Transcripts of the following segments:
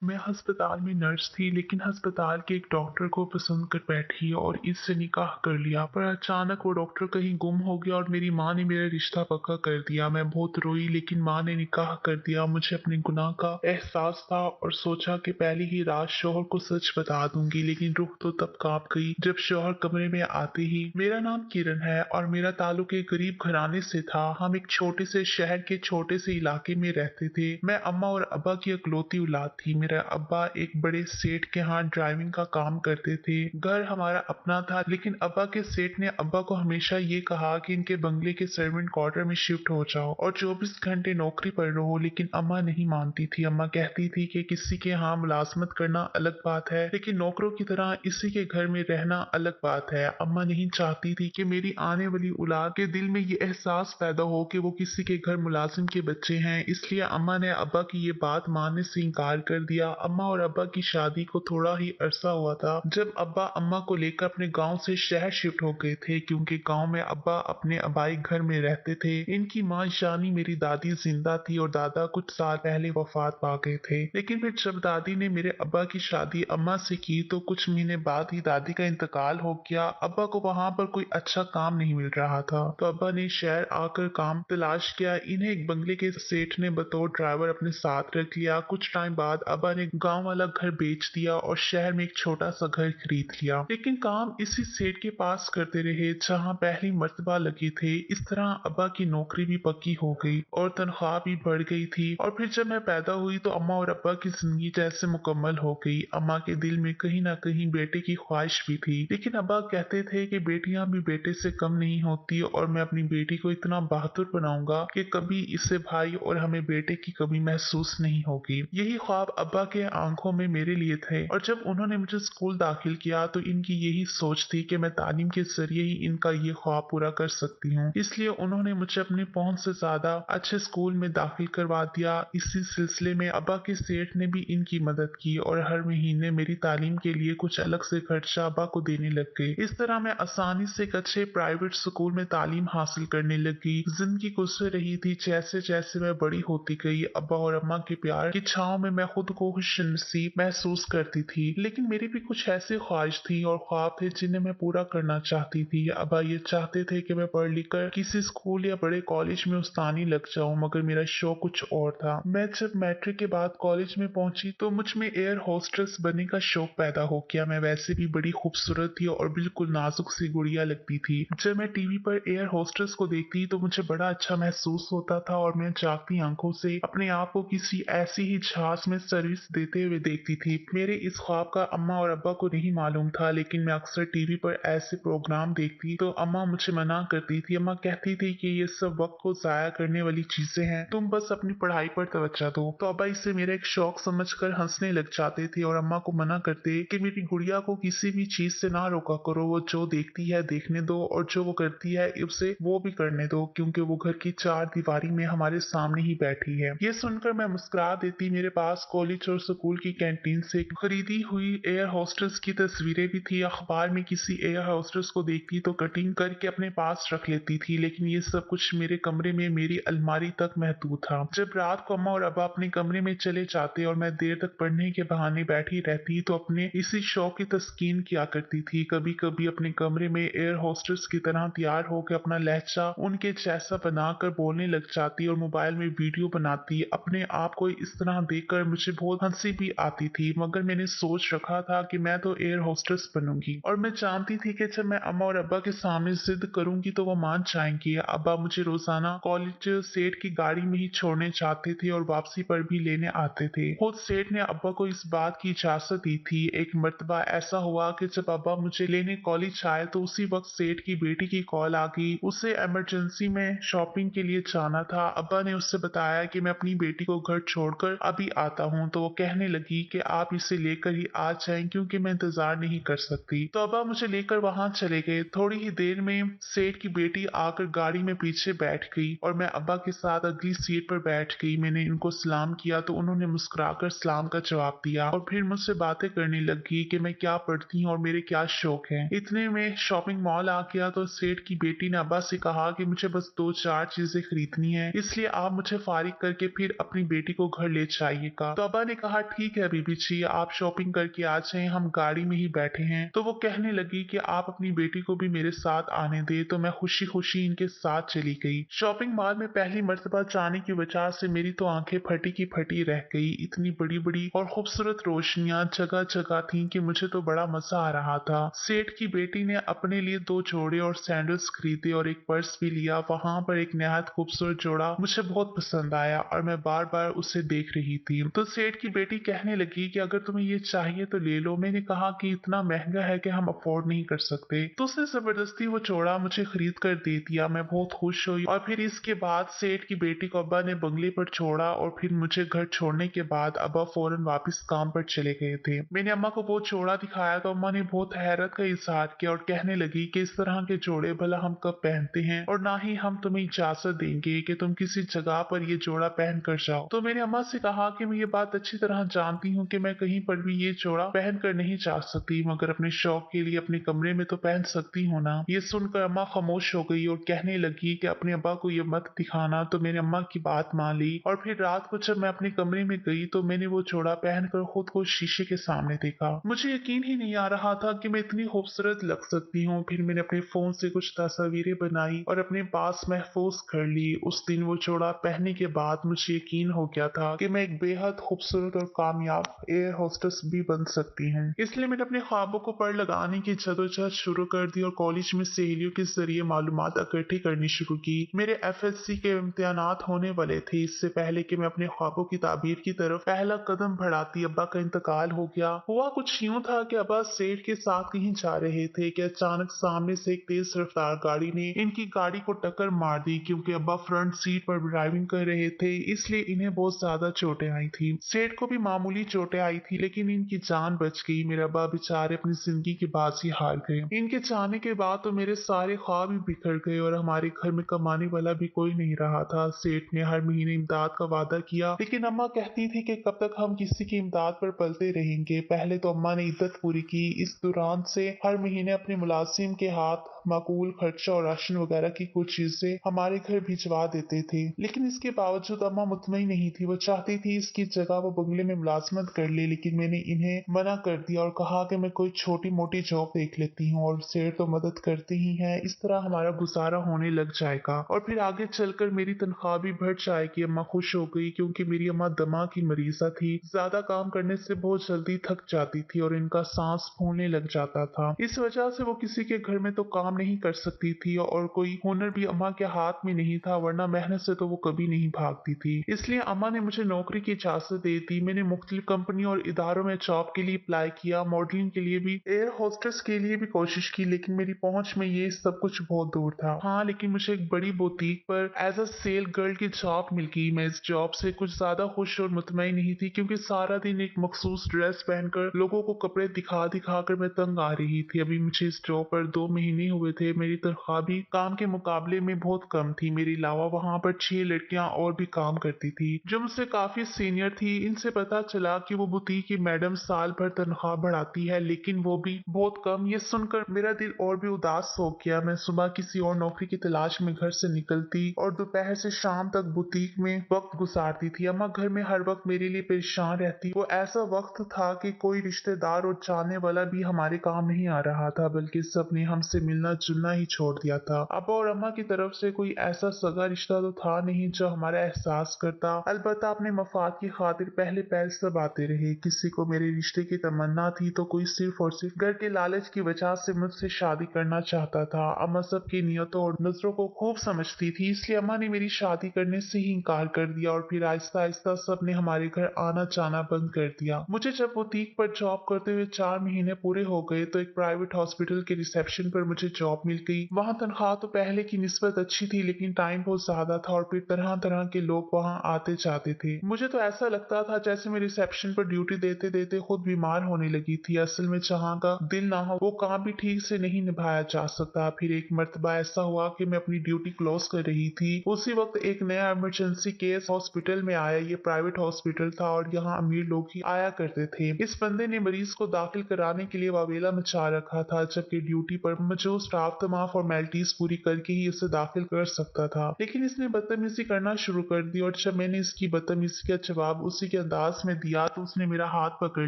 मैं अस्पताल में नर्स थी, लेकिन अस्पताल के एक डॉक्टर को पसंद कर बैठी और इससे निकाह कर लिया। पर अचानक वो डॉक्टर कहीं गुम हो गया और मेरी माँ ने मेरा रिश्ता पक्का कर दिया। मैं बहुत रोई, लेकिन माँ ने निकाह कर दिया। मुझे अपने गुनाह का एहसास था और सोचा कि पहली ही रात शौहर को सच बता दूंगी, लेकिन रूह तो तब कांप गई जब शौहर कमरे में आते ही। मेरा नाम किरण है और मेरा ताल्लुक एक गरीब घराने से था। हम एक छोटे से शहर के छोटे से इलाके में रहते थे। मैं अम्मा और अब्बा की इकलौती औलाद थी। मेरा अब्बा एक बड़े सेठ के यहाँ ड्राइविंग का काम करते थे। घर हमारा अपना था, लेकिन अब्बा के सेठ ने अब्बा को हमेशा ये कहा कि इनके बंगले के सर्वेंट क्वार्टर में शिफ्ट हो जाओ और 24 घंटे नौकरी पर रहो। लेकिन अम्मा नहीं मानती थी। अम्मा कहती थी कि किसी के यहाँ मुलाजमत करना अलग बात है, लेकिन नौकरों की तरह इसी के घर में रहना अलग बात है। अम्मा नहीं चाहती थी कि मेरी आने वाली औलाद के दिल में ये एहसास पैदा हो कि वो किसी के घर मुलाजिम के बच्चे हैं। इसलिए अम्मा ने अब्बा की ये बात मानने से इनकार कर दिया। अम्मा और अब्बा की शादी को थोड़ा ही अरसा हुआ था जब अब्बा अम्मा को लेकर अपने गांव से शहर शिफ्ट हो गए थे, क्योंकि गांव में अब्बा अपने आबाई घर में रहते थे। इनकी माँ यानी मेरी दादी जिंदा थी और दादा कुछ साल पहले वफात पा गए थे। लेकिन फिर जब दादी ने मेरे अब्बा की शादी अम्मा से की तो कुछ महीने बाद ही दादी का इंतकाल हो गया। अब्बा को वहां पर कोई अच्छा काम नहीं मिल रहा था, तो अब्बा ने शहर आकर काम तलाश किया। इन्हें एक बंगले के सेठ ने बतौर ड्राइवर अपने साथ रख लिया। कुछ टाइम बाद अब्बा ने गांव वाला घर बेच दिया और शहर में एक छोटा सा घर खरीद लिया, लेकिन काम इसी सेठ के पास करते रहे जहां पहली मर्तबा लगे थे। इस तरह अब्बा की नौकरी भी पक्की हो गई और तनख्वाह भी बढ़ गई थी। और फिर जब मैं पैदा हुई तो अम्मा और अब्बा की जिंदगी जैसे मुकम्मल हो गई। अम्मा के दिल में कहीं ना कहीं बेटे की ख्वाहिश भी थी, लेकिन अब्बा कहते थे कि बेटियां भी बेटे से कम नहीं होती और मैं अपनी बेटी को इतना बहादुर बनाऊंगा कि कभी इसे भाई और हमें बेटे की कमी महसूस नहीं होगी। यही ख्वाब अब्बा के आंखों में मेरे लिए थे और जब उन्होंने मुझे स्कूल दाखिल किया तो इनकी यही सोच थी कि मैं तालीम के जरिए ही इनका ये ख्वाब पूरा कर सकती हूँ। इसलिए उन्होंने मुझे अपनी पहुंच से ज्यादा अच्छे स्कूल में दाखिल करवा दिया। इसी सिलसिले में अब्बा के सेठ ने भी इनकी मदद की और हर महीने मेरी तालीम के लिए कुछ अलग से खर्चा अब्बा को देने लग गए। इस तरह मैं आसानी से एक अच्छे प्राइवेट स्कूल में तालीम हासिल करने लगी। जिंदगी गुजर रही थी। जैसे जैसे मैं बड़ी होती गई, अब्बा और अम्मा के प्यार की छांव में मैं खुद को खुशनसीब महसूस करती थी। लेकिन मेरी भी कुछ ऐसी ख्वाहिश थी और ख्वाब थे जिन्हें मैं पूरा करना चाहती थी। अब्बा ये चाहते थे कि मैं पढ़ लिख कर किसी स्कूल या बड़े कॉलेज में उस्तानी लग जाऊं, मगर मेरा शौक कुछ और था। मैं जब मैट्रिक के बाद कॉलेज में पहुंची तो मुझ में एयर होस्टेस बनने का शौक पैदा हो गया। मैं वैसे भी बड़ी खूबसूरत थी और बिल्कुल नाजुक सी गुड़िया लगती थी। जब मैं टीवी पर एयर होस्टेस को देखती तो मुझे बड़ा अच्छा महसूस होता था और मैं जागती आंखों से अपने आप को किसी ऐसी ही जहाज में सर्विस देते हुए देखती थी। मेरे इस ख्वाब का अम्मा और अब्बा को नहीं मालूम था, लेकिन मैं अक्सर टीवी पर ऐसे प्रोग्राम देखती तो अम्मा मुझे मना करती थी। अम्मा कहती थी कि ये सब वक्त को जाया करने वाली चीजें हैं, तुम बस अपनी पढ़ाई पर तवज्जो दो। तो अब्बा इसे मेरा एक शौक समझकर हंसने लग जाते थे और अम्मा को मना करते कि मेरी गुड़िया को किसी भी चीज से ना रोका करो। वो जो देखती है देखने दो और जो वो करती है उसे वो भी करने दो, क्योंकि वो घर की चार दीवारी में हमारे सामने ही बैठी है। ये सुनकर मैं मुस्कुरा देती। मेरे पास कॉलेज और स्कूल की कैंटीन से खरीदी हुई एयर होस्टेस की तस्वीरें भी थी। अखबार में किसी एयर होस्टेस को देखती तो कटिंग करके अपने पास रख लेती थी, लेकिन ये सब कुछ मेरे कमरे में मेरी अलमारी तक महदूद था। जब रात को अम्मा और अब्बा अपने कमरे में चले जाते और मैं देर तक पढ़ने के बहाने बैठी रहती तो अपने इसी शौक की तस्कीन किया करती थी। कभी कभी अपने कमरे में एयर होस्टेस की तरह तैयार होकर अपना लहजा उनके जैसा बनाकर बोलने लग जाती और मोबाइल में वीडियो बनाती। अपने आप को इस तरह देखकर मुझे बहुत हंसी भी आती थी, मगर मैंने सोच रखा था कि मैं तो एयर होस्टेस बनूंगी और मैं जानती थी कि जब मैं अम्मा और अब्बा के सामने जिद करूंगी तो वो मान जाएंगे। अब्बा मुझे रोजाना कॉलेज सेठ की गाड़ी में ही छोड़ने जाते थे और वापसी पर भी लेने आते थे। खुद सेठ ने अब्बा को इस बात की इजाजत दी थी। एक मर्तबा ऐसा हुआ कि जब अब्बा मुझे लेने कॉलेज आए तो उसी वक्त सेठ की बेटी की कॉल आ गई। उसे इमरजेंसी में शॉपिंग के लिए जाना था। अब्बा ने उससे बताया कि मैं अपनी बेटी को घर छोड़कर अभी आता हूँ, तो वो कहने लगी कि आप इसे लेकर ही आ जाएं क्योंकि मैं इंतजार नहीं कर सकती। तो अब्बा मुझे लेकर वहां चले गए। थोड़ी ही देर में सेठ की बेटी आकर गाड़ी में पीछे बैठ गई और मैं अब्बा के साथ अगली सीट पर बैठ गई। मैंने इनको सलाम किया तो उन्होंने मुस्कुराकर सलाम का जवाब दिया और फिर मुझसे बातें करने लगी कि मैं क्या पढ़ती हूँ और मेरे क्या शौक हैं। इतने में शॉपिंग मॉल आ गया तो सेठ की बेटी ने अब्बा से कहा कि मुझे बस 2-4 चीजें खरीदनी है, इसलिए आप मुझे फारिग करके फिर अपनी बेटी को घर ले जाइएगा। तो अब्बा ने कहा ठीक है बीबी जी, आप शॉपिंग करके आ जाएं, हम गाड़ी में ही बैठे हैं। तो वो कहने लगी कि आप अपनी बेटी को भी मेरे साथ आने दे। तो मैं खुशी खुशी इनके साथ चली गई। शॉपिंग मॉल में पहली मर्तबा जाने की वजह से मेरी तो आंखें फटी की फटी रह गई। इतनी बड़ी बड़ी और खूबसूरत रोशनियां जगह जगह थी कि मुझे तो बड़ा मजा आ रहा था। सेठ की बेटी ने अपने लिए 2 जोड़े और सैंडल्स खरीदे और एक पर्स भी लिया। वहां पर एक नहायत खूबसूरत जोड़ा मुझे बहुत पसंद आया और मैं बार बार उसे देख रही थी। तो सेठ की बेटी कहने लगी कि अगर तुम्हें ये चाहिए तो ले लो। मैंने कहा कि इतना महंगा है कि हम अफोर्ड नहीं कर सकते। तो उसने जबरदस्ती वो जोड़ा मुझे खरीद कर दे दिया। मैं बहुत खुश हुई और फिर इसके बाद सेठ की बेटी को अब्बा ने बंगले पर छोड़ा और फिर मुझे घर छोड़ने के बाद अब्बा फौरन वापस काम पर चले गए थे। मैंने अम्मा को वो जोड़ा दिखाया तो अम्मा ने बहुत हैरत का इजहार किया और कहने लगी कि इस तरह के जोड़े भला हम कब पहनते हैं और ना ही हम तुम्हें इजाजत देंगे कि तुम किसी जगह पर ये जोड़ा पहन कर जाओ। तो मैंने अम्मा से कहा कि मैं ये बात अच्छी तरह जानती हूँ कि मैं कहीं पर भी ये जोड़ा पहन कर नहीं जा सकती, मगर अपने शौक के लिए अपने कमरे में तो पहन सकती हूँ ना। ये सुनकर अम्मा खामोश हो गई और कहने लगी कि अपने अब्बा को ये मत दिखाना। तो मैंने अम्मा की बात मान ली और फिर रात को जब मैं अपने कमरे में गई तो मैंने वो जोड़ा पहनकर खुद को शीशे के सामने देखा। मुझे यकीन ही नहीं आ रहा था कि मैं इतनी खूबसूरत लग सकती हूँ। फिर मैंने अपने फोन से कुछ तस्वीरें बनाई और अपने पास महफूज कर ली। उस दिन वो जोड़ा पहनने के बाद मुझे यकीन हो गया था कि मैं एक बेहद खूबसूरत और कामयाब एयर होस्टेस भी बन सकती हूँ। इसलिए मैंने अपने ख्वाबों को पर लगाने की जदोजहद शुरू कर दी और कॉलेज में सहेलियों के जरिए मालूमात इकट्ठी करनी शुरू की। मेरे एफएससी के इम्तिहानात होने वाले थे। इससे पहले कि मैं अपने ख्वाबों की ताबीर की तरफ पहला कदम बढ़ाती अब्बा का इंतकाल हो गया। हुआ कुछ यूं था कि अब्बा सेठ के साथ कहीं जा रहे थे कि अचानक सामने से एक तेज रफ्तार गाड़ी ने इनकी गाड़ी को टक्कर मार दी। क्योंकि अब्बा फ्रंट सीट पर ड्राइविंग कर रहे थे इसलिए इन्हें बहुत ज्यादा चोटें आई थी। सेठ को भी मामूली चोटें आई थी लेकिन इनकी जान बच गई। मेरे अब्बा बेचारे अपनी जिंदगी की बाजी हार गए। इनके जाने के बाद तो मेरे सारे ख्वाब ही बिखर गए और हमारे घर में कमाने वाला भी कोई नहीं रहा था। सेठ ने हर महीने इमदाद का वादा किया लेकिन अम्मा कहती थी कि कब तक हम किसी की इमदाद पर पलते रहेंगे। पहले तो अम्मा ने इद्दत पूरी की। इस दौरान से हर महीने अपने मुलाजिम के हाथ माकूल खर्चा और राशन वगैरह की कुछ चीजें हमारे घर भिजवा देते थे। लेकिन इसके बावजूद अम्मा मुतमईन नहीं थी। वो चाहती थी इसकी जगह वो बंगले में मुलाजमत कर ले, लेकिन मैंने इन्हें मना कर दिया और कहा कि मैं कोई छोटी मोटी जॉब देख लेती हूँ और सेठ तो मदद करते ही हैं, इस तरह हमारा गुजारा होने लग जाएगा और फिर आगे चलकर मेरी तनख्वाह भी बढ़ जाएगी। अम्मा खुश हो गई क्योंकि मेरी अम्मा दमा की मरीजा थी। ज्यादा काम करने से बहुत जल्दी थक जाती थी और इनका सांस फूलने लग जाता था। इस वजह से वो किसी के घर में तो काम नहीं कर सकती थी और कोई हुनर भी अम्मा के हाथ में नहीं था, वरना मेहनत से तो वो कभी नहीं भागती थी। इसलिए अम्मा ने मुझे नौकरी की इजाजत दे दी। मैंने मुख्तलिफ कंपनी और इदारों में जॉब के लिए अप्लाई किया, मॉडलिंग के लिए भी, एयर होस्टेस के लिए भी कोशिश की, लेकिन मेरी पहुंच में ये सब कुछ बहुत दूर था। हाँ, लेकिन मुझे एक बड़ी बुटीक पर एज अ सेल गर्ल की जॉब मिल गई। मैं इस जॉब से कुछ ज्यादा खुश और मुतमईन नहीं थी क्योंकि सारा दिन एक मखसूस ड्रेस पहनकर लोगों को कपड़े दिखा दिखा कर मैं तंग आ रही थी। अभी मुझे इस जॉब पर 2 महीने हुए थे। मेरी तनख्वाह भी काम के मुकाबले में बहुत कम थी। मेरे अलावा वहां पर 6 लड़कियां और भी काम करती थी जो मुझसे काफी सीनियर थी। इनसे पता चला कि वो बुटीक की मैडम साल भर तनख्वाह बढ़ाती है लेकिन वो भी बहुत कम। ये सुनकर मेरा दिल और भी उदास हो गया। मैं सुबह किसी और नौकरी की तलाश में घर से निकलती और दोपहर से शाम तक बुटीक में वक्त गुजारती थी। अम्मा घर में हर वक्त मेरे लिए परेशान रहती। वो ऐसा वक्त था कि कोई रिश्तेदार और जानने वाला भी हमारे काम नहीं आ रहा था, बल्कि सबने हमसे मिलना जुलना ही छोड़ दिया था। अब्बा और अम्मा की तरफ से कोई ऐसा सगा रिश्ता तो था नहीं जो हमारा एहसास करता। अलबत्ता अपने मफाद की खातिर पहले पहल सब आते रहे। किसी को मेरे रिश्ते की तमन्ना थी तो कोई सिर्फ और सिर्फ घर के लालच की वजह से मुझसे शादी करना चाहता था। अम्मा सबकी नियतों और नजरों को खूब समझती थी, इसलिए अम्मा ने मेरी शादी करने से ही इनकार कर दिया और फिर आहिस्ता आहिस्ता सबने हमारे घर आना जाना बंद कर दिया। मुझे जब बुटीक पर जॉब करते हुए 4 महीने पूरे हो गए तो एक प्राइवेट हॉस्पिटल के रिसेप्शन पर मुझे जॉब मिल गई। वहाँ तनख्वाह तो पहले की निस्बत अच्छी थी लेकिन टाइम बहुत ज्यादा था और फिर तरह तरह के लोग वहाँ आते जाते थे। मुझे तो ऐसा लगता था जैसे मैं रिसेप्शन पर ड्यूटी देते देते खुद बीमार होने लगी थी। असल में जहाँ का दिल ना हो वो काम भी ठीक से नहीं निभाया जा सकता। फिर एक मर्तबा ऐसा हुआ कि मैं अपनी ड्यूटी क्लोज कर रही थी। उसी वक्त एक नया इमरजेंसी केस हॉस्पिटल में आया। ये प्राइवेट हॉस्पिटल था और यहाँ अमीर लोग ही आया करते थे। इस बंदे ने मरीज को दाखिल कराने के लिए वावेला मचा रखा था, जबकि ड्यूटी पर मौजूद स्टाफ तमाम फॉर्मेलिटीज पूरी करके ही उसे दाखिल कर सकता था, लेकिन इसने बदतमीजी करना शुरू कर दी और जब मैंने इसकी बदतमीजी का जवाब उसी के अंदाज में दिया तो उसने मेरा हाथ पकड़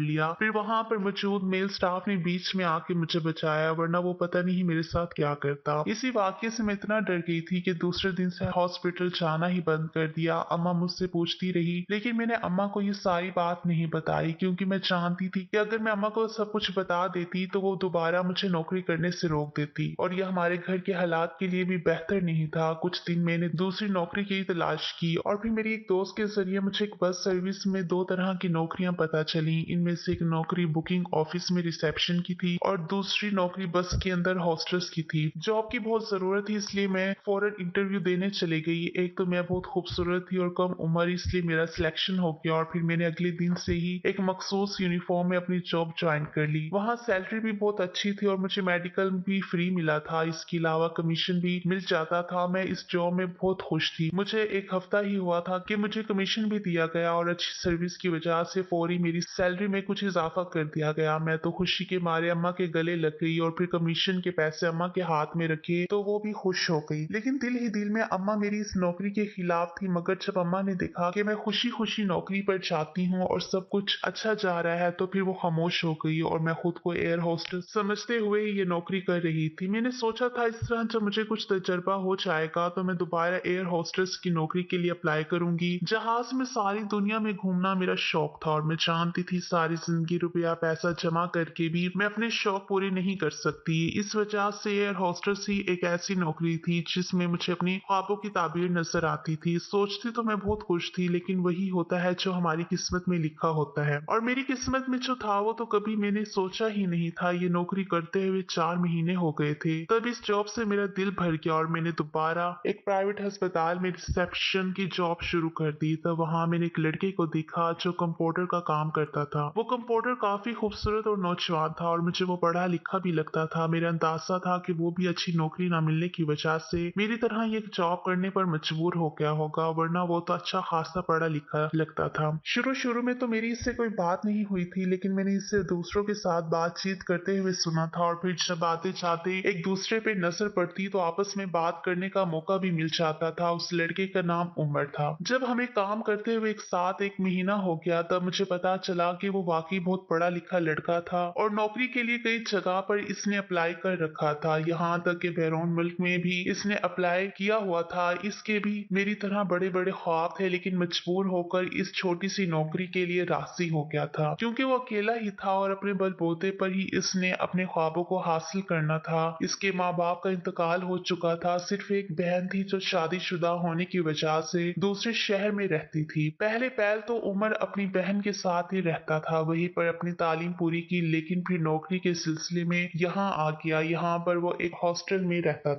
लिया। फिर वहां पर मौजूद मेल स्टाफ ने बीच में आके मुझे बचाया, वरना वो पता नहीं मेरे साथ क्या करता। इसी वाकये से मैं इतना डर गई थी कि दूसरे दिन से हॉस्पिटल जाना ही बंद कर दिया। अम्मा मुझसे पूछती रही, लेकिन मैंने अम्मा को ये सारी बात नहीं बताई क्योंकि मैं जानती थी कि अगर मैं अम्मा को सब कुछ बता देती तो वो दोबारा मुझे नौकरी करने से रोक देती और यह हमारे घर के हालात के लिए भी बेहतर नहीं था। कुछ दिन मैंने दूसरी नौकरी की तलाश की और फिर मेरी एक दोस्त के जरिए मुझे एक बस सर्विस में 2 तरह की नौकरियां पता चली। इनमें से एक नौकरी बुकिंग ऑफिस में रिसेप्शन की थी और दूसरी नौकरी बस के अंदर हॉस्टेस की थी। जॉब की बहुत जरूरत थी इसलिए मैं फौरन इंटरव्यू देने चली गई। एक तो मैं बहुत खूबसूरत थी और कम उम्र, इसलिए मेरा सिलेक्शन हो गया और फिर मैंने अगले दिन से ही एक मखसूस यूनिफॉर्म में अपनी जॉब ज्वाइन कर ली। वहाँ सैलरी भी बहुत अच्छी थी और मुझे मेडिकल भी फ्री मिला था। इसके अलावा कमीशन भी मिल जाता था। मैं इस जॉब में बहुत खुश थी। मुझे एक हफ्ता ही हुआ था कि मुझे कमीशन भी दिया गया और अच्छी सर्विस की वजह से फौरी मेरी सैलरी में कुछ इजाफा कर दिया गया। मैं तो खुशी के मारे अम्मा के गले लग गई और फिर कमीशन के पैसे अम्मा के हाथ में रखे तो वो भी खुश हो गई। लेकिन दिल ही दिल में अम्मा मेरी इस नौकरी के खिलाफ थी। मगर जब अम्मा ने देखा कि मैं खुशी खुशी नौकरी पर जाती हूँ और सब कुछ अच्छा जा रहा है तो फिर वो खामोश हो गई और मैं खुद को एयर होस्टेस समझते हुए ये नौकरी कर रही थी। मैंने सोचा था इस तरह जब मुझे कुछ तजर्बा हो जाएगा तो मैं दोबारा एयर होस्टेस की नौकरी के लिए अप्लाई करूंगी। जहाज में सारी दुनिया में घूमना मेरा शौक था और मैं जानती थी सारी जिंदगी रुपया पैसा जमा करके भी मैं अपने शौक पूरे नहीं कर सकती। इस वजह से एयर होस्टेस ही एक ऐसी नौकरी थी जिसमें मुझे अपनी ख्वाबों की ताबीर नजर आती थी। सोचती तो मैं बहुत खुश थी, लेकिन वही होता है जो हमारी किस्मत में लिखा होता है और मेरी किस्मत में जो था वो तो कभी मैंने सोचा ही नहीं था। ये नौकरी करते हुए 4 महीने हो गए थे तब इस जॉब से मेरा दिल भर गया और मैंने दोबारा एक प्राइवेट अस्पताल में रिसेप्शन की जॉब शुरू कर दी। तब वहां मैंने एक लड़के को देखा जो कंप्यूटर का काम करता था। वो कंप्यूटर काफी खूबसूरत और नौजवान था और मुझे वो पढ़ा लिखा भी लगता था। मेरा अंदाजा था कि वो भी अच्छी नौकरी ना मिलने की वजह से मेरी तरह ये जॉब करने पर मजबूर हो गया होगा, वरना वो तो अच्छा खासा पढ़ा लिखा लगता था। शुरू शुरू में तो मेरी इससे कोई बात नहीं हुई थी, लेकिन मैंने इससे दूसरों के साथ बातचीत करते हुए सुना था और फिर जब आते जाते एक दूसरे पे नजर पड़ती तो आपस में बात करने का मौका भी मिल जाता था। उस लड़के का नाम उमर था। जब हमें काम करते हुए एक साथ 1 महीना हो गया तब मुझे पता चला कि वो वाकई बहुत पढ़ा लिखा लड़का था और नौकरी के लिए कई जगह पर इसने अप्लाई कर रखा था। यहाँ तक कि बैरून मुल्क में भी इसने अप्लाई किया हुआ था। इसके भी मेरी तरह बड़े बड़े ख्वाब थे, लेकिन मजबूर होकर इस छोटी सी नौकरी के लिए राजी हो गया था क्योंकि वो अकेला ही था और अपने बलबूते पर ही इसने अपने ख्वाबों को हासिल करना था। इसके माँ बाप का इंतकाल हो चुका था। सिर्फ एक बहन थी जो शादीशुदा होने की वजह से दूसरे शहर में रहती थी। पहले पहल तो उमर अपनी बहन के साथ ही रहता था, वहीं पर अपनी तालीम पूरी की, लेकिन फिर नौकरी के सिलसिले में यहाँ आ गया। यहाँ पर वो एक हॉस्टल में रहता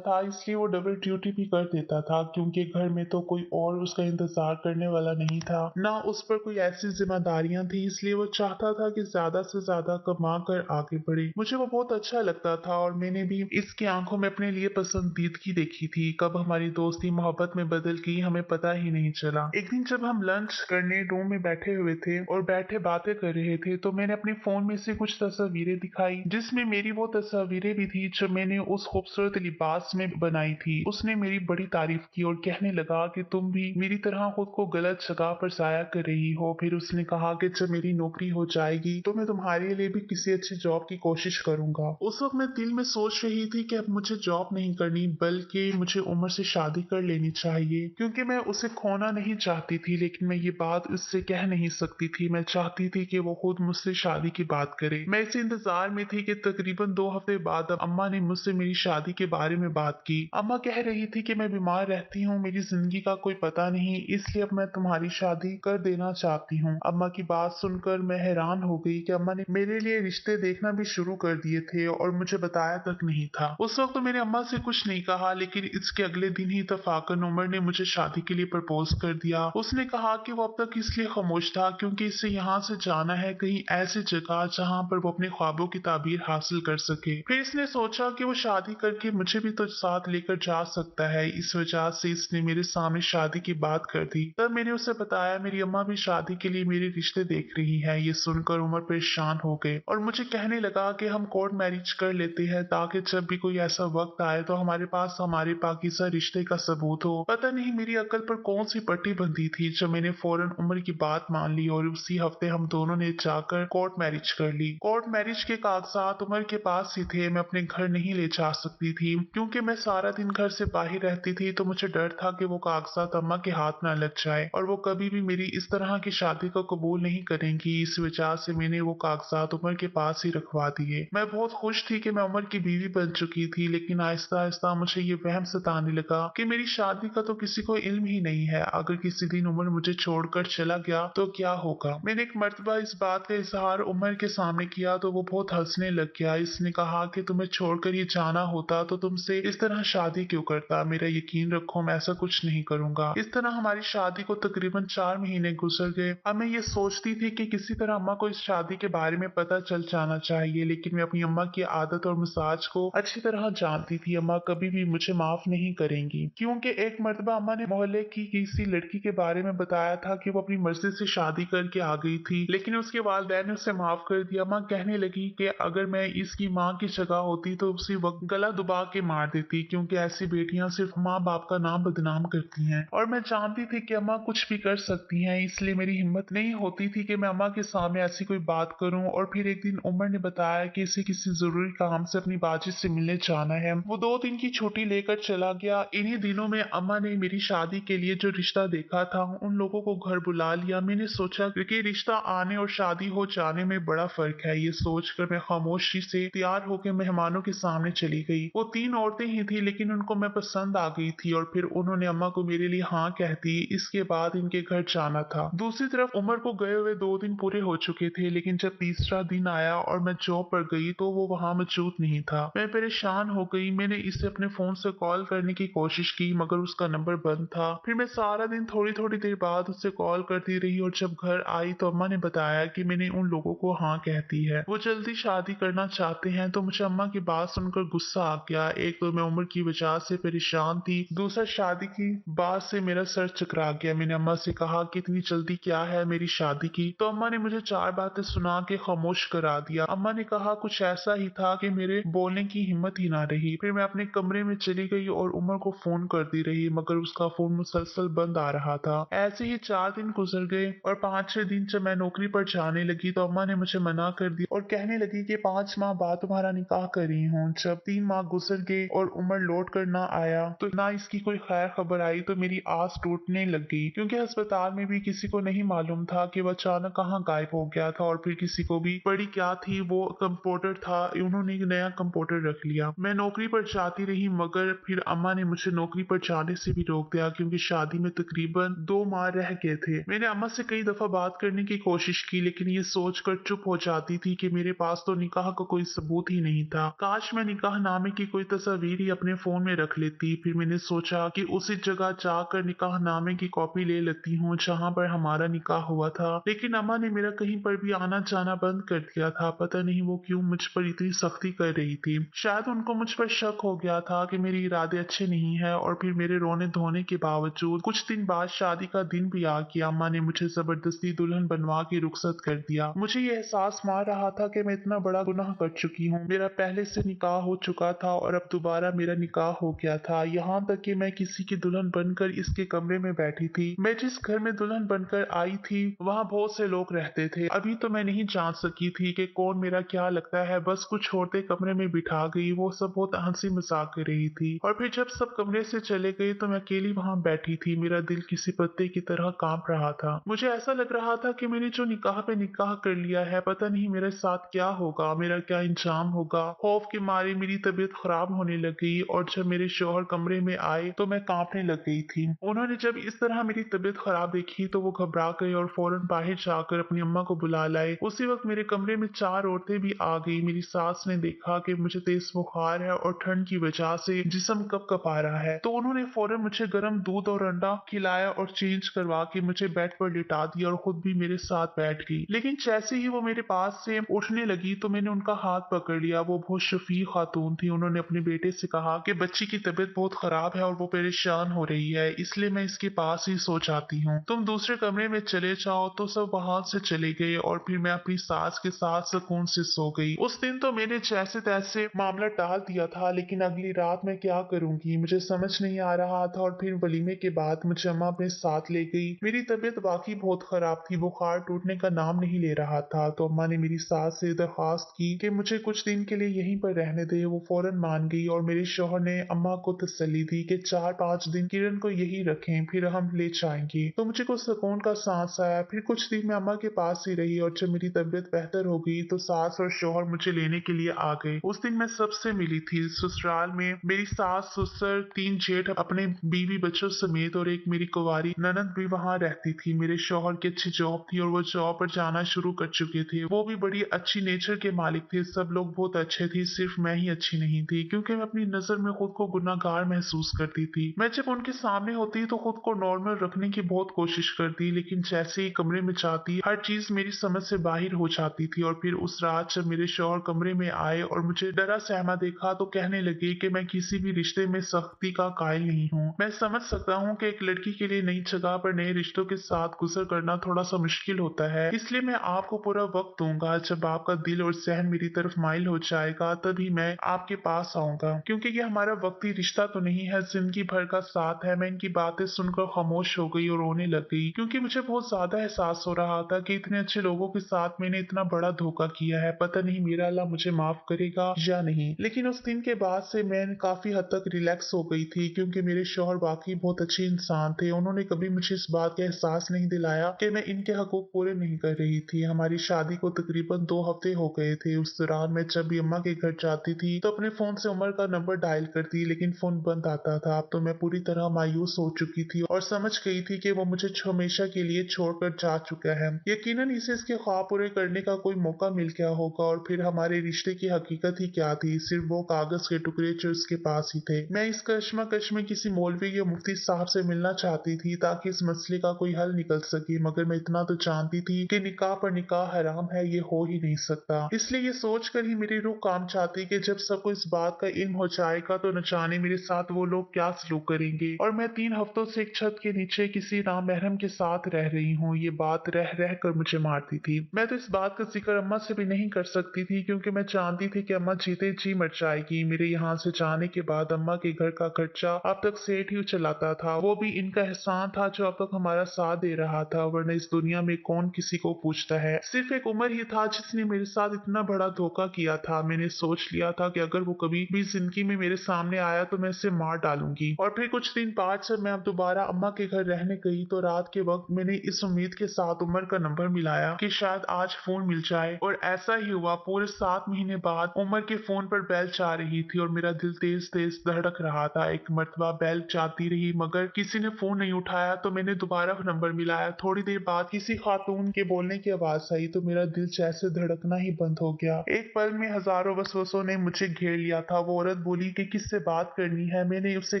था। इसलिए वो डबल ड्यूटी भी कर देता था क्योंकि घर में तो कोई और उसका इंतजार करने वाला नहीं था, ना उस पर कोई ऐसी जिम्मेदारियां थी। इसलिए वो चाहता था कि ज्यादा से ज्यादा कमा कर आगे बढ़े। मुझे वो बहुत अच्छा लगता था और मैंने भी इसकी आंखों में अपने लिए पसंदीदगी देखी थी। कब हमारी दोस्ती मोहब्बत में बदल गई हमें पता ही नहीं चला। एक दिन जब हम लंच करने रूम में बैठे हुए थे और बैठे बातें कर रहे थे तो मैंने अपने फोन में से कुछ तस्वीरें दिखाई जिसमें मेरी वो तस्वीरें भी थी जो मैंने उस खूबसूरत लिबास में बनाई थी। उसने मेरी बड़ी तारीफ की और कहने लगा कि तुम भी मेरी तरह खुद को गलत जगह पर जाया कर रही हो। फिर उसने कहा कि जब मेरी नौकरी हो जाएगी तो मैं तुम्हारे लिए भी किसी अच्छी जॉब की कोशिश करूंगा। उस वक्त मैं दिल में सोच रही थी कि अब मुझे जॉब नहीं करनी बल्कि मुझे उम्र से शादी कर लेनी चाहिए क्योंकि मैं उसे खोना नहीं चाहती थी, लेकिन मैं ये बात उससे कह नहीं सकती थी। मैं चाहती थी कि वो खुद मुझसे शादी की बात करे। मैं इस इंतजार में थी कि तकरीबन 2 हफ्ते बाद अब अम्मा ने मुझसे मेरी शादी के बारे में बात की। अम्मा कह रही थी कि मैं बीमार रहती हूँ, मेरी जिंदगी का कोई पता नहीं, इसलिए अब मैं तुम्हारी शादी कर देना चाहती हूँ। अम्मा की बात सुनकर मैं हैरान हो गई कि अम्मा ने मेरे लिए रिश्ते देखना भी शुरू कर दिए थे और मुझे बताया तक नहीं था। उस वक्त तो मेरे अम्मा से कुछ नहीं कहा, लेकिन इसके अगले दिन ही इत्तेफाकन उमर ने मुझे शादी के लिए प्रपोज कर दिया। उसने कहा कि वो अब तक इसलिए खामोश था क्योंकि इसे यहाँ से जाना है कहीं ऐसी जगह जहाँ पर वो अपने ख्वाबों की ताबीर हासिल कर सके। फिर इसने सोचा कि वो शादी करके मुझे भी तो साथ लेकर जा सकता है। इस वजह से इसने मेरे सामने शादी की बात कर दी। तब मैंने उसे बताया मेरी अम्मा भी शादी के लिए मेरे रिश्ते देख रही है। ये सुनकर उमर परेशान हो गए और मुझे कहने लगा कि हम हम कोर्ट मैरिज कर लेते हैं ताकि जब भी कोई ऐसा वक्त आए तो हमारे पास हमारे पाकिज़ा रिश्ते का सबूत हो। पता नहीं मेरी अक्ल पर कौन सी पट्टी बंधी थी जब मैंने फौरन उमर की बात मान ली और उसी हफ्ते हम दोनों ने जाकर कोर्ट मैरिज कर ली। कोर्ट मैरिज के कागजात उमर के पास ही थे। मैं अपने घर नहीं ले जा सकती थी क्योंकि मैं सारा दिन घर से बाहर रहती थी, तो मुझे डर था कि वो कागजात अम्मा के हाथ ना लग जाए और वो कभी भी मेरी इस तरह की शादी को कबूल नहीं करेंगी। इस वजह से मैंने वो कागजात उमर के पास ही रखवा दिए। मैं बहुत खुश थी कि मैं उमर की बीवी बन चुकी थी, लेकिन आहिस्ता आहिस्ता मुझे ये वहम सताने लगा कि मेरी शादी का तो किसी को इल्म ही नहीं है। अगर किसी दिन उमर मुझे छोड़कर चला गया तो क्या होगा। मैंने एक मर्तबा इस बात का इजहार उमर के सामने किया तो वो बहुत हंसने लग गया। इसने कहा कि तुम्हें छोड़कर ये जाना होता तो तुमसे इस तरह शादी क्यों करता। मेरा यकीन रखो मैं ऐसा कुछ नहीं करूंगा। इस तरह हमारी शादी को तकरीबन 4 महीने गुजर गए। अब मैं ये सोचती थी कि किसी तरह अम्मा को इस शादी के बारे में पता चल जाना चाहिए, लेकिन मैं अपनी अम्मा की आदत और मिजाज को अच्छी तरह जानती थी। अम्मा कभी भी मुझे माफ नहीं करेंगी, क्योंकि एक मर्तबा अम्मा ने मोहल्ले की किसी लड़की के बारे में बताया था कि वो अपनी मर्जी से शादी करके आ गई थी, लेकिन उसके वालिदैन ने उसे माफ कर दिया। अम्मा कहने लगी कि अगर मैं इसकी माँ की जगह होती तो उसी वक्त गला दुबा के मार देती, क्योंकि ऐसी बेटियां सिर्फ माँ बाप का नाम बदनाम करती हैं। और मैं जानती थी कि अम्मा कुछ भी कर सकती हैं, इसलिए मेरी हिम्मत नहीं होती थी कि मैं अम्मा के सामने ऐसी कोई बात करूं। और फिर एक दिन उमर ने बताया कि इसे किसी जरूरी काम से अपनी बाजी से मिलने जाना है। वो 2 दिन की छुट्टी लेकर चला गया। इन्हीं दिनों में अम्मा ने मेरी शादी के लिए जो रिश्ता देखा था उन लोगों को घर बुला लिया। मैंने सोचा कि रिश्ता आने और शादी हो जाने में बड़ा फर्क है। ये सोचकर मैं खामोशी से तैयार होकर मेहमानों के सामने चली गई। वो 3 औरतें ही थी, लेकिन उनको मैं पसंद आ गई थी और फिर उन्होंने अम्मा को मेरे लिए हाँ कह दी। इसके बाद इनके घर जाना था। दूसरी तरफ उमर को गए हुए 2 दिन पूरे हो चुके थे, लेकिन जब तीसरा दिन आया और मैं जॉब पर गई तो वो वहां मौजूद नहीं था। मैं परेशान हो गई। मैंने इसे अपने फोन से कॉल करने की कोशिश की, मगर उसका नंबर बंद था। फिर मैं सारा दिन थोड़ी थोड़ी देर बाद उसे कॉल करती रही और जब घर आई तो अम्मा ने बताया कि मैंने उन लोगों को हाँ कह दी है। वो जल्दी शादी करना चाहते हैं। तो मुझे अम्मा की बात सुनकर गुस्सा आ गया। एक तो मैं उम्र की वजह से परेशान थी, दूसरा शादी की बात से मेरा सर चकरा गया। मैंने अम्मा से कहा कि इतनी जल्दी क्या है मेरी शादी की। तो अम्मा ने मुझे 4 बातें सुना के खामोश करा दिया। अम्मा ने कहा कुछ ऐसा ही था कि मेरे बोलने की हिम्मत ही ना रही। फिर मैं अपने कमरे में चली गई और उमर को फोन करती रही, मगर उसका फोन मुसलसल बंद आ रहा था। ऐसे ही 4 दिन गुजर गए और 5-6 दिन जब मैं नौकरी पर जाने लगी तो अम्मा ने मुझे मना कर दिया और कहने लगी कि 5 माह बाद तुम्हारा निकाह कर रही हूँ। जब 3 माह गुजर गए और उमर लौट कर ना आया तो ना इसकी कोई खैर खबर आई, तो मेरी आस टूटने लग गई, क्योंकि अस्पताल में भी किसी को नहीं मालूम था कि वह अचानक कहाँ गायब हो गया था। और फिर किसी को भी पड़ी क्या थी, वो कंप्यूटर था, उन्होंने एक नया कंप्यूटर रख लिया। मैं नौकरी पर जाती रही, मगर फिर अम्मा ने मुझे नौकरी पर जाने से भी रोक दिया, क्योंकि शादी में तकरीबन 2 माह रह गए थे। मैंने अम्मा से कई दफा बात करने की कोशिश की, लेकिन ये सोचकर चुप हो जाती थी कि मेरे पास तो निकाह का कोई सबूत ही नहीं था। काश मैं निकाह नामे की कोई तस्वीर ही अपने फोन में रख लेती। फिर मैंने सोचा कि उसी जगह जाकर निकाह नामे की कॉपी ले लेती हूँ जहाँ पर हमारा निकाह हुआ था, लेकिन अम्मा ने मेरा कहीं पर भी आना जाना बंद कर दिया था। पता नहीं वो क्यों मुझ पर इतनी सख्ती कर रही थी। शायद उनको मुझ पर शक हो गया था कि मेरे इरादे अच्छे नहीं है। और फिर मेरे रोने धोने के बावजूद कुछ दिन बाद शादी का दिन भी आ गया। अम्मा ने मुझे जबरदस्ती दुल्हन बनवा के रुखसत कर दिया। मुझे ये एहसास मार रहा था कि मैं इतना बड़ा गुनाह कर चुकी हूँ। मेरा पहले से निकाह हो चुका था और अब दोबारा मेरा निकाह हो गया था। यहाँ तक कि मैं किसी की दुल्हन बनकर इसके कमरे में बैठी थी। मैं जिस घर में दुल्हन बनकर आई थी वहाँ बहुत से लोग रहते थे। अभी तो मैं नहीं जान सकी थी कि कौन मेरा क्या लगता है। बस कुछ औरतें कमरे में बिठा गई, वो सब बहुत हंसी मजाक कर रही थी। और फिर जब सब कमरे से चले गए तो मैं अकेली वहां बैठी थी। मेरा दिल किसी पत्ते की तरह कांप रहा था। मुझे ऐसा लग रहा था कि मैंने जो निकाह पे निकाह कर लिया है, पता नहीं मेरे साथ क्या होगा, मेरा क्या इंजाम होगा। खौफ के मारे मेरी तबीयत खराब होने लग गई और जब मेरे शौहर कमरे में आए तो मैं कांपने लग गई थी। उन्होंने जब इस तरह मेरी तबीयत खराब देखी तो वो घबरा गए और फौरन बाहर जाकर अपनी अम्मा को बुला लाए। उसी वक्त मेरे कमरे में 4 औरतें भी आ गई। मेरी सास ने देखा कि मुझे तेज बुखार है और ठंड की वजह से जिस्म कप आ रहा है, तो उन्होंने फौरन मुझे गर्म दूध और अंडा खिलाया और चेंज करवा के मुझे बेड पर लिटा दिया और खुद भी मेरे साथ बैठ गई। लेकिन जैसे ही वो मेरे पास से उठने लगी तो मैंने उनका हाथ पकड़ लिया। वो बहुत शफीक खातून थी। उन्होंने अपने बेटे से कहा कि बच्ची की तबीयत बहुत खराब है और वो परेशान हो रही है, इसलिए मैं इसके पास ही सो जाती हूँ, तुम दूसरे कमरे में चले जाओ। तो सब वहां से चले गए और फिर मैं अपनी सास के साथ सुकून से सो गई। उस दिन तो मैंने जैसे तैसे मामला टाल दिया था, लेकिन अगली रात मैं क्या करूंगी मुझे समझ नहीं आ रहा था। और फिर वलीमे के बाद मुझे अम्मा अपने साथ ले गई। मेरी तबीयत वाकई बहुत खराब थी, बुखार टूटने का नाम नहीं ले रहा था। तो अम्मा ने मेरी सास से दरख्वास्त की कि मुझे कुछ दिन के लिए यहीं पर रहने दे। वो फौरन मान गई और मेरे शौहर ने अम्मा को तसल्ली दी कि 4-5 दिन किरण को यही रखें, फिर हम ले जाएंगे। तो मुझे कुछ सुकून का सांस आया। फिर कुछ दिन मैं अम्मा के पास ही रही और जब मेरी तबीयत बेहतर हो गई तो सास और शौहर मुझे लेने के लिए आ गए। उस दिन मैं सबसे मिली थी। ससुराल में मेरी सास, ससुर, 3 जेठ अपने बीवी बच्चों समेत और एक मेरी कुंवारी ननद भी वहां रहती थी। मेरे शौहर की अच्छी जॉब थी और वो जॉब पर जाना शुरू कर चुके थे। वो भी बड़ी अच्छी नेचर के मालिक थे। सब लोग बहुत अच्छे थे, सिर्फ मैं ही अच्छी नहीं थी, क्योंकि मैं अपनी नजर में खुद को गुनाहगार महसूस करती थी। मैं जब उनके सामने होती तो खुद को नॉर्मल रखने की बहुत कोशिश करती, लेकिन जैसे ही कमरे में जाती हर चीज मेरी समझ से बाहर हो जाती थी। और फिर उस रात जब मेरे शौहर कमरे में आए और मुझे डरा सहमा देखा तो कहने लगे कि मैं किसी भी रिश्ते में सख्ती का कायल नहीं हूँ। मैं समझ सकता हूँ कि एक लड़की के लिए नई जगह पर नए रिश्तों के साथ गुजर करना थोड़ा सा मुश्किल होता है, इसलिए मैं आपको पूरा वक्त दूंगा। जब आपका दिल और सहन मेरी तरफ माइल हो जाएगा तभी मैं आपके पास आऊंगा, क्योंकि ये हमारा वक्ती रिश्ता तो नहीं है, जिंदगी भर का साथ है। मैं इनकी बातें सुनकर खामोश हो गई और रोने लग गई, क्योंकि मुझे बहुत ज्यादा एहसास हो रहा था कि इतने अच्छे लोगों के साथ मैंने इतना बड़ा धोखा किया है। पता नहीं मेरा अल्लाह मुझे माफ करेगा या नहीं। लेकिन उस दिन के बाद से मैं काफी हद तक रिलैक्स हो गई थी, क्योंकि मेरे शौहर वाकई बहुत अच्छे इंसान थे। उन्होंने कभी मुझे इस बात का एहसास नहीं दिलाया कि मैं इनके हकूक पूरे नहीं कर रही थी। हमारी शादी को तकरीबन 2 हफ्ते हो गए थे। उस दौरान मैं जब भी अम्मा के घर जाती थी तो अपने फोन से उमर का नंबर डायल करती, लेकिन फोन बंद आता था। अब तो मैं पूरी तरह मायूस हो चुकी थी और समझ गई थी कि वो मुझे हमेशा के लिए छोड़कर जा चुका है। यकीनन इसे इसके ख्वाब पूरे करने का कोई मौका मिल गया होगा। और फिर हमारे रिश्ते की हकीकत ही क्या थी, सिर्फ वो कागज के टुकड़े जो उसके पास ही थे। मैं इस कश्मकश में किसी मौलवी या मुफ्ती साहब से मिलना चाहती थी ताकि इस मसले का कोई हल निकल सके, मगर मैं इतना तो जानती थी कि निकाह पर निकाह हराम है, ये हो ही नहीं सकता। इसलिए ये सोच कर ही मेरी रूह काम चाहती कि जब सबको इस बात का इल्म हो जाएगा तो न जाने मेरे साथ वो लोग क्या सलूक करेंगे। और मैं 3 हफ्तों से एक छत के नीचे किसी नामहरम के साथ रह रही हूँ। ये बात रह रह कर मुझे मारती थी। मैं तो इस बात का जिक्र अम्मा से भी नहीं कर सकती थी, क्योंकि मैं जानती थी कि अम्मा जीते जी मर जाएगी। मेरे यहाँ से जाने के बाद अम्मा के घर का खर्चा अब तक सेठ ही चलाता था। वो भी इनका एहसान था जो अब तक हमारा साथ दे रहा था, वरना इस दुनिया में कौन किसी को पूछता है। सिर्फ एक उमर ही था जिसने मेरे साथ इतना बड़ा धोखा किया था। मैंने सोच लिया था कि अगर वो कभी भी जिंदगी में मेरे सामने आया तो मैं इसे मार डालूंगी। और फिर कुछ दिन बाद जब मैं अब दोबारा अम्मा के घर रहने गई तो रात के वक्त मैंने इस उम्मीद के साथ उमर का नंबर मिलाया कि शायद आज फोन मिल जाए। और ऐसा ही हुआ। पूरे 7 महीने बाद उमर के फोन पर बेल जा रही थी और मेरा दिल तेज तेज धड़क रहा था। एक मर्तबा बेल जाती रही मगर किसी ने फोन नहीं उठाया, तो मैंने दोबारा नंबर मिलाया। थोड़ी देर बाद किसी खातून के बोलने की आवाज आई तो मेरा दिल जैसे धड़कना ही बंद हो गया। एक पल में हजारों वसवसों ने मुझे घेर लिया था। वो औरत बोली कि किससे बात करनी है। मैंने उससे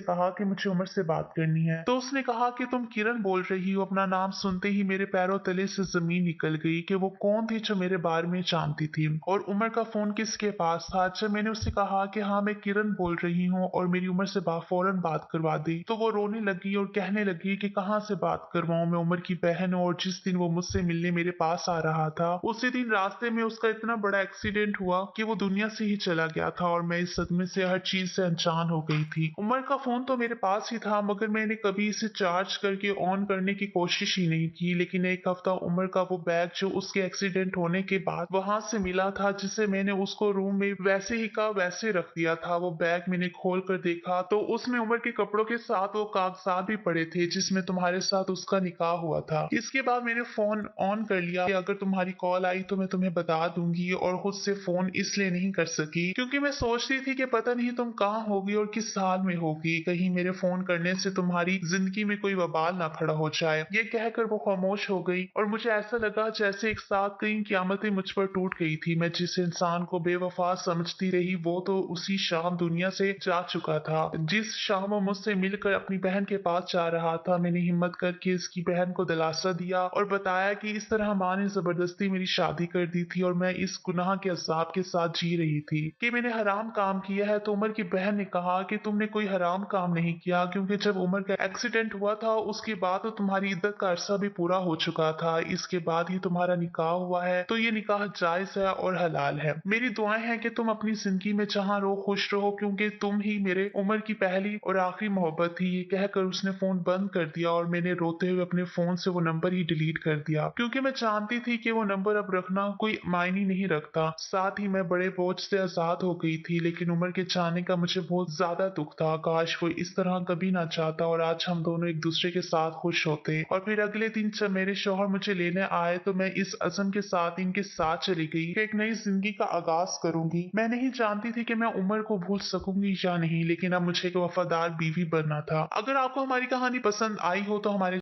कहा कि मुझे उमर से बात करनी है। तो उसने कहा कि तुम किरण बोल रही हो। अपना नाम सुनते ही मेरे पैरों तले से जमीन निकल गई कि वो कौन थी जो मेरे बारे में जानती थी और उमर का फोन किसके पास था। जब मैंने उससे कहा कि हाँ मैं किरण बोल रही हूँ और मेरी उमर से फौरन बात करवा दी, तो वो रोने लगी और कहने लगी कि कहाँ से बात करवाऊं, मैं उमर की बहन हूँ और जिस दिन वो मुझसे मिलने मेरे पास आ रहा था उसी दिन रास्ते में उसका इतना बड़ा एक्सीडेंट हुआ कि वो दुनिया से ही चला गया था और मैं इस सदमे से हर चीज से अनजान हो गई थी। उमर का फोन तो मेरे पास ही था मगर मैंने कभी इसे चार्ज करके ऑन करने की कोशिश ही नहीं की। लेकिन एक हफ्ता उमर का वो बैग जो उसके एक्सीडेंट होने के बाद वहां से मिला था, जिसे मैंने उसको रूम में वैसे ही का वैसे रख दिया था, वो बैग मैंने खोल कर देखा तो उसमें उमर के कपड़ों के साथ वो कागजात भी पड़े थे जिसमें तुम्हारे साथ उसका निकाह हुआ था। इसके बाद मैंने फोन ऑन कर लिया कि अगर तुम्हारी कॉल आई तो मैं तुम्हें बता दूंगी, और खुद से फोन इसलिए नहीं कर सकी क्योंकि मैं सोचती थी कि पता नहीं तुम कहाँ होगी और किस हाल में होगी, कहीं मेरे फोन करने से तुम्हारी जिंदगी में कोई वबाल ना खड़ा हो जाए। ये कहकर वो खामोश हो गई और मुझे ऐसा लगा जैसे एक साथ कई क़यामतें मुझ पर टूट गई थी। मैं जिस इंसान को बेवफा समझती रही वो तो उसी शाम दुनिया से जा चुका था। जिस शाम वो मुझसे मिलकर अपनी बहन के पास जा रहा था, मैंने हिम्मत करके इसकी बहन को दिलासा दिया और बताया कि इस तरह माँ ने जबरदस्ती मेरी शादी कर दी थी और मैं इस गुनाह के अज़ाब के साथ जी रही थी कि मैंने हराम काम किया है। तो उमर की बहन ने कहा कि तुमने कोई हराम काम नहीं किया, क्योंकि जब उमर का एक्सीडेंट हुआ था उसके बाद तो तुम्हारी इद्दत का अरसा भी पूरा हो चुका था, इसके बाद ही तुम्हारा निकाह हुआ है, तो ये निकाह जायज है और हलाल है। मेरी दुआएं हैं कि तुम अपनी जिंदगी में जहां रहो खुश रहो, क्योंकि तुम ही मेरे उम्र की पहली और आखिरी मोहब्बत थी। ये कहकर उसने फोन बंद कर दिया और मैंने रोते हुए अपने फोन से वो नंबर ही डिलीट कर दिया, क्योंकि मैं जानती थी कि वो नंबर अब रखना कोई मायने नहीं रखता। साथ ही मैं बड़े बोझ से आजाद हो गई थी, लेकिन उम्र के जाने का मुझे बहुत ज्यादा दुख था। काश वो इस तरह कभी ना चाहता और आज हम दोनों एक दूसरे के साथ खुश होते। और फिर अगले दिन जब मेरे शौहर मुझे लेने आए तो मैं इस अज़म के साथ इनके साथ चली गई कि एक नई जिंदगी का आगाज करूंगी। मैं नहीं जानती थी कि मैं उम्र को भूल सकूंगी या नहीं, लेकिन अब मुझे एक वफादार बीवी बनना था। अगर आपको हमारी कहानी पसंद आई हो तो हमारे